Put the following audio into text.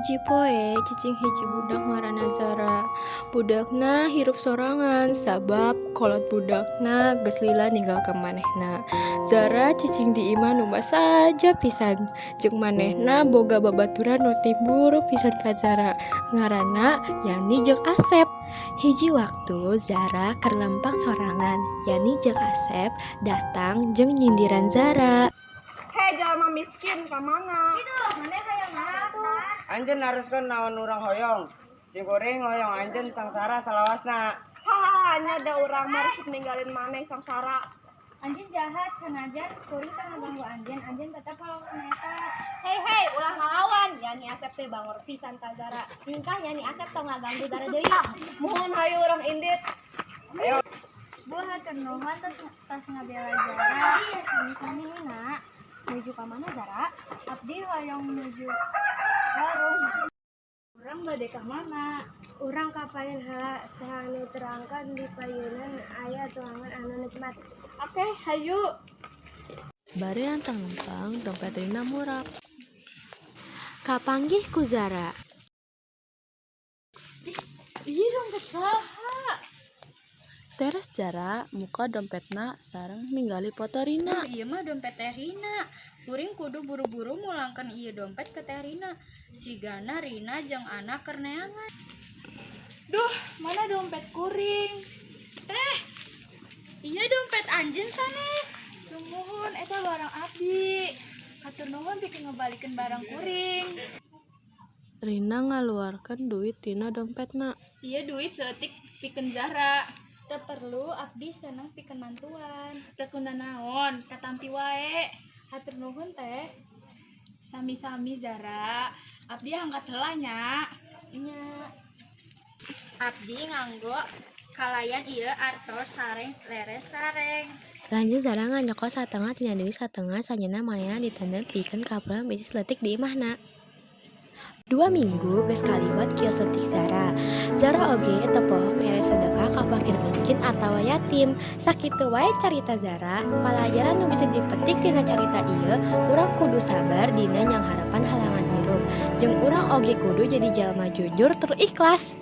Hiji poe cicing hiji budak ngaranna Zara. Budakna hirup sorangan sabab kolot budakna geus lila ninggalkeun manehna. Zara cicing di imah nu saja pisan. Jeung manehna boga babaturan nu timbur pisan ka Zara. Ngaranna Yani jeung Asep. Hiji waktu Zara keur lempang sorangan. Yani jeung Asep datang jeung nyindiran Zara. Hei jalma miskin kamana? Mana hayang tuh? Anjeun haruskeun naon urang hoyong. Si Kuring hoyong anjeun sangsara salawasna. Haha, nya da urang mah rek ninggalin maneh sangsara. Anjeun jahat sanajan kuring teh ngaganggu anjeun tetep ngalawan eta. Hei, ulah ngalawan. Yani Asep teh bangor pisan ka Zara. Ningkah Yani Asep tong ngaganggu Zara deui. Mohon hayu urang indit. Ayo. Bu hatur nuhun tas ngabela Zara. Sami-sami Nina. Menuju ka mana Zara? Abdi hoyong menuju warung. Urang bade ka mana? Urang ka Pailha sahanu terangkan di payeunan aya tuangan anu nikmat. Oke, hayu. Bari lantang-lantang dompet Rina murap. Kapanggih ku Zara. Ieu dompet saha? Teres Zara muka dompetna sareng ningali foto Rina. Ieu mah dompet teh Rina. Kuring kudu buru-buru mulangkan ieu dompet ke teh Rina. Sigana Rina jeung anak keur neangan. Duh, mana dompet kuring? Ieu dompet anjeun sanes. Sumuhun eta barang abdi. Hatur nuhun pikeun ngabalikeun barang kuring. Rina ngaluarkeun duit tina dompetna. Ieu duit seutik pikeun Zara. Teu perlu abdi seneng pikeun mantuan. Teu kuna naon, katampi wae. Hatur nuhun teh. Sami-sami Zara. Abdi angkat heula nya. Nya. Abdi nganggo kalayan ieu artos sareng leres sareng. Lanjut Zara nganyokos satengah tina duit satengah sanyeuna manehna ditenden pikeun kapuran bisnis leutik di imahna. 2 minggu geus kaliwat kios leutik Zara. Zara oge teu poho mere sedekah ka fakir miskin atawa yatim. Sakitu wae carita Zara, pelajaran nu bisa dipetik tina carita ieu, urang kudu sabar dina nyang harapan halangan hirup. Jeung urang oge kudu jadi jalma jujur tur ikhlas.